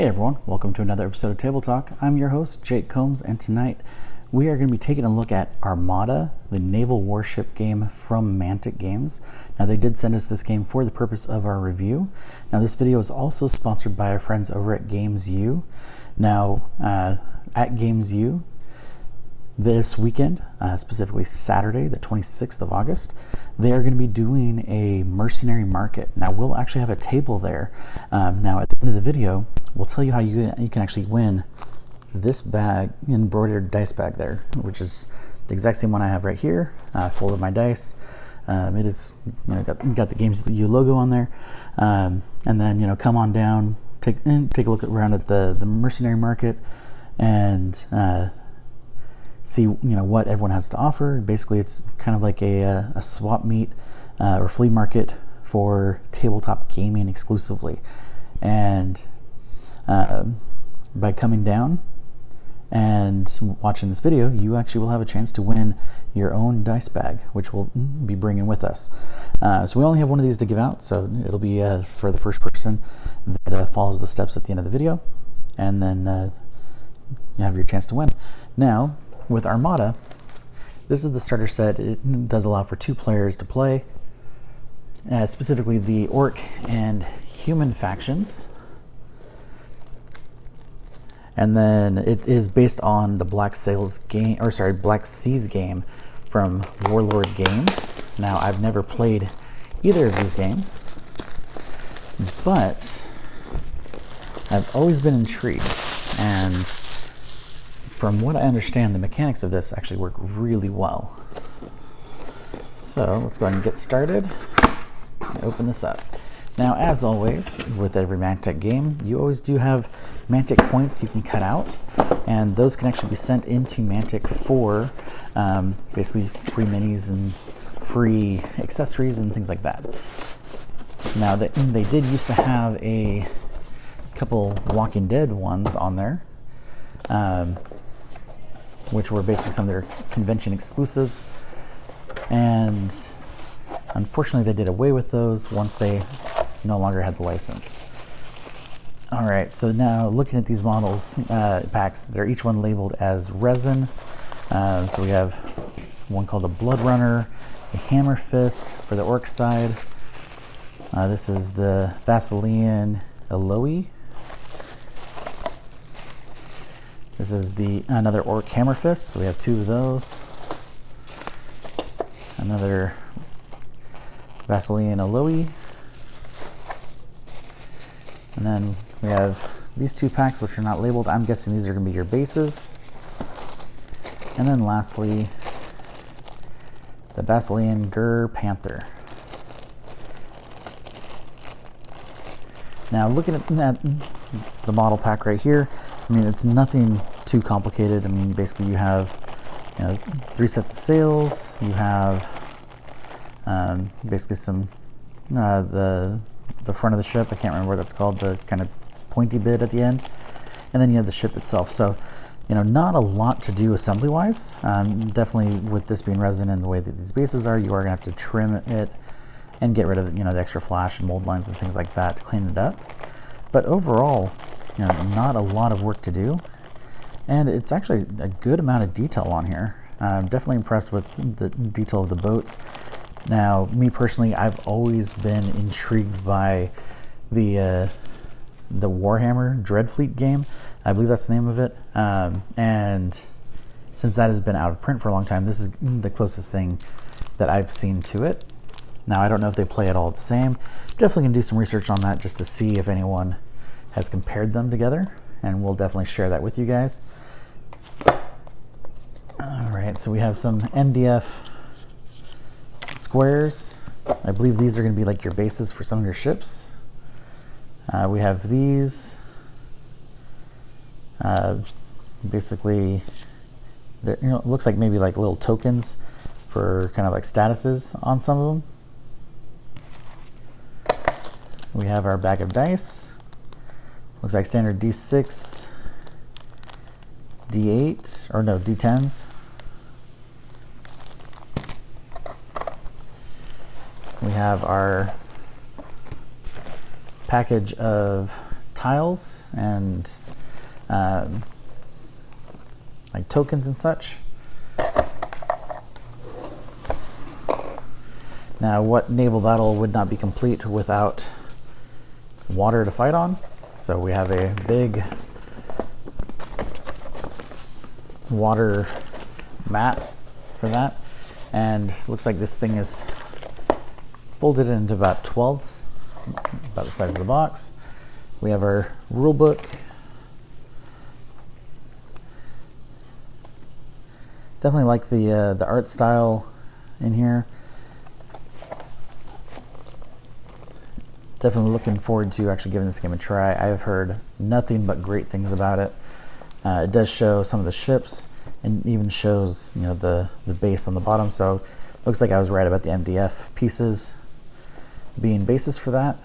Hey everyone, welcome to another episode of Table Talk. I'm your host, Jake Combs, and tonight we are going to be taking a look at Armada, the naval warship game from Mantic Games. Now they did send us this game for the purpose of our review. Now this video is also sponsored by our friends over at Games U. Now at Games U, this weekend, specifically Saturday, the 26th of August, they are going to be doing a Mercenary Market. Now, we'll actually have a table there. Now, at the end of the video, we'll tell you how you can actually win this bag, embroidered dice bag there, which is the exact same one I have right here, full of my dice. It is, got the Games U logo on there. And then, come on down, take a look around at the Mercenary Market, and see what everyone has to offer. Basically, it's kind of like a swap meet or flea market for tabletop gaming exclusively. And by coming down and watching this video, you actually will have a chance to win your own dice bag, which we'll be bringing with us. So we only have one of these to give out, so it'll be for the first person that follows the steps at the end of the video, and then you have your chance to win. Now, with Armada, this is the starter set. It does allow for 2 players to play, specifically the Orc and Human factions. And then it is based on the Black Seas game from Warlord Games. Now, I've never played either of these games, but I've always been intrigued, and from what I understand, the mechanics of this actually work really well. So let's go ahead and get started and open this up. Now, as always, with every Mantic game, you always do have Mantic points you can cut out, and those can actually be sent into Mantic for basically free minis and free accessories and things like that. Now, they did used to have a couple Walking Dead ones on there, which were basically some of their convention exclusives, and unfortunately they did away with those once they no longer had the license. All right, so now looking at these models, packs, they're each one labeled as resin. So we have one called a Blood Runner, a Hammer Fist for the Orc side. This is the Vaseline Eloe. This is another Orc Hammer Fist, so we have 2 of those. Another Vaseline Eloe. And then we have these 2 packs, which are not labeled. I'm guessing these are going to be your bases. And then lastly, the Vaseline Gur Panther. Now, looking at the model pack right here, I mean, it's nothing too complicated. I mean, basically you have 3 sets of sails. You have basically some the front of the ship. I can't remember what that's called, the kind of pointy bit at the end. And then you have the ship itself. So, not a lot to do assembly-wise. Definitely with this being resin and the way that these bases are, you are going to have to trim it and get rid of the extra flash and mold lines and things like that to clean it up. But overall, not a lot of work to do, and it's actually a good amount of detail on here. I'm definitely impressed with the detail of the boats. Now, me personally, I've always been intrigued by the Warhammer Dreadfleet game. I believe that's the name of it. And since that has been out of print for a long time, this is the closest thing that I've seen to it. Now, I don't know if they play it all the same. Definitely can do some research on that just to see if anyone has compared them together, and we'll definitely share that with you guys. All right, so we have some MDF squares. I believe these are going to be like your bases for some of your ships. We have these. Basically, it looks like maybe like little tokens for kind of like statuses on some of them. We have our bag of dice. Looks like standard D6, D8, or no, D10s. We have our package of tiles and like tokens and such. Now, what naval battle would not be complete without water to fight on? So we have a big water mat for that, and looks like this thing is folded into about 12ths, about the size of the box. We have our rule book. Definitely like the art style in here. Definitely looking forward to actually giving this game a try. I've heard nothing but great things about it. It does show some of the ships, and even shows, you know, the base on the bottom. So looks like I was right about the MDF pieces being basis for that.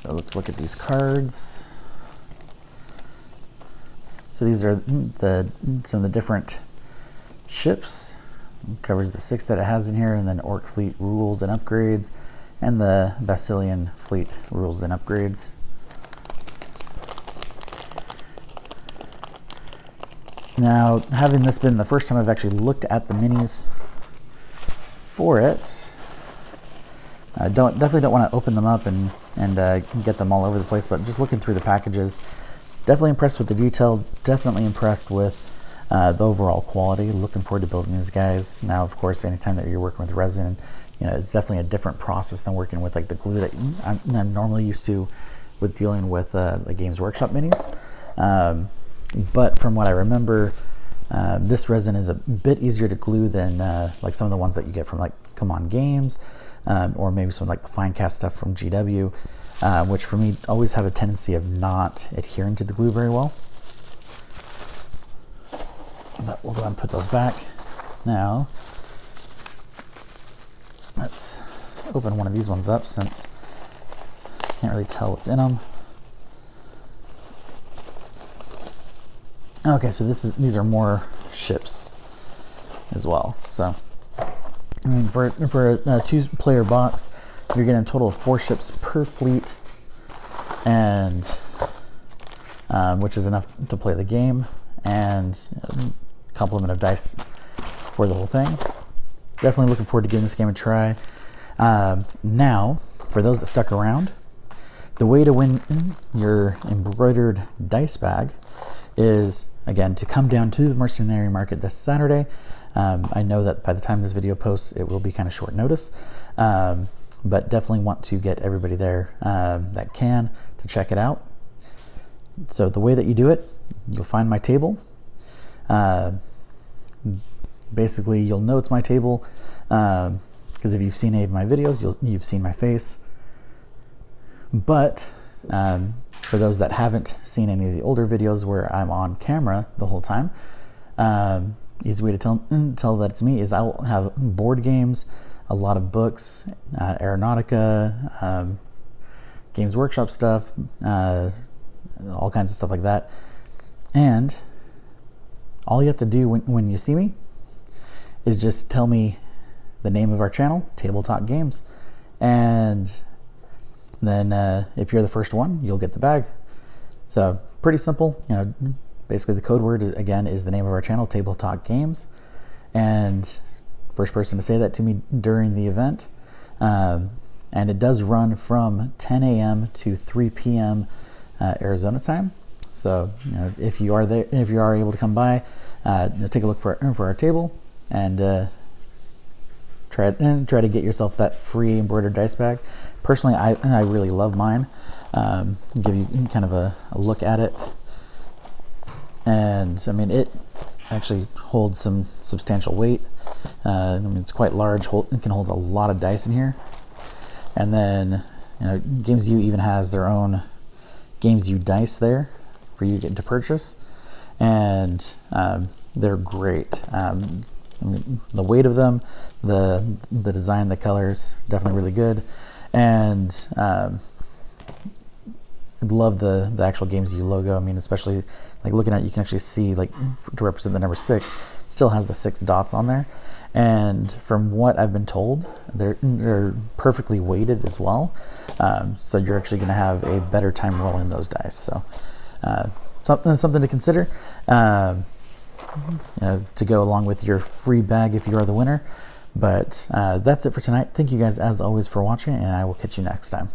So let's look at these cards. So these are some of the different ships. It covers the 6 that it has in here, and then Orc Fleet rules and upgrades, and the Basilian Fleet rules and upgrades. Now, having this been the first time I've actually looked at the minis for it, I definitely don't want to open them up and get them all over the place, but just looking through the packages, definitely impressed with the detail, definitely impressed with the overall quality. Looking forward to building these guys. Now, of course, anytime that you're working with resin, you know, it's definitely a different process than working with like the glue that I'm normally used to with dealing with the Games Workshop minis. But from what I remember, this resin is a bit easier to glue than like some of the ones that you get from like Come On Games, or maybe some like the fine cast stuff from GW. Which for me always have a tendency of not adhering to the glue very well. But we'll go ahead and put those back. Now, let's open one of these ones up since I can't really tell what's in them. Okay, so these are more ships as well. So, I mean, for a 2-player box, you're getting a total of 4 ships per fleet, and which is enough to play the game, and a complement of dice for the whole thing. Definitely looking forward to giving this game a try. Now, for those that stuck around, the way to win your embroidered dice bag is, again, to come down to the Mercenary Market this Saturday. I know that by the time this video posts, it will be kind of short notice. But definitely want to get everybody there that can to check it out. So the way that you do it, you'll find my table. Basically, you'll know it's my table because if you've seen any of my videos, you've seen my face. But for those that haven't seen any of the older videos where I'm on camera the whole time, easy way to tell that it's me is I'll have board games, a lot of books, Aeronautica, Games Workshop stuff, all kinds of stuff like that. And all you have to do when you see me is just tell me the name of our channel, Tabletop Games. And then if you're the first one, you'll get the bag. So pretty simple. You know, basically the code word again is the name of our channel, Tabletop Games. And first person to say that to me during the event. And it does run from 10 a.m. to 3 p.m. Arizona time. So, you know, if you are there, if you are able to come by, take a look for our table and try to get yourself that free embroidered dice bag. Personally, I really love mine. Give you kind of a look at it, and I mean it actually holds some substantial weight. I mean it's quite large. It can hold a lot of dice in here. And then, you know, Games U even has their own Games U dice there for you to get to purchase, and they're great. I mean, the weight of them, the design, the colors, definitely really good. And I love the actual Games U logo. I mean, especially like looking at it, you can actually see, like, to represent the number 6, still has the 6 dots on there. And from what I've been told, they're perfectly weighted as well. So you're actually going to have a better time rolling those dice. So something to consider, to go along with your free bag if you are the winner. But that's it for tonight. Thank you guys as always for watching, and I will catch you next time.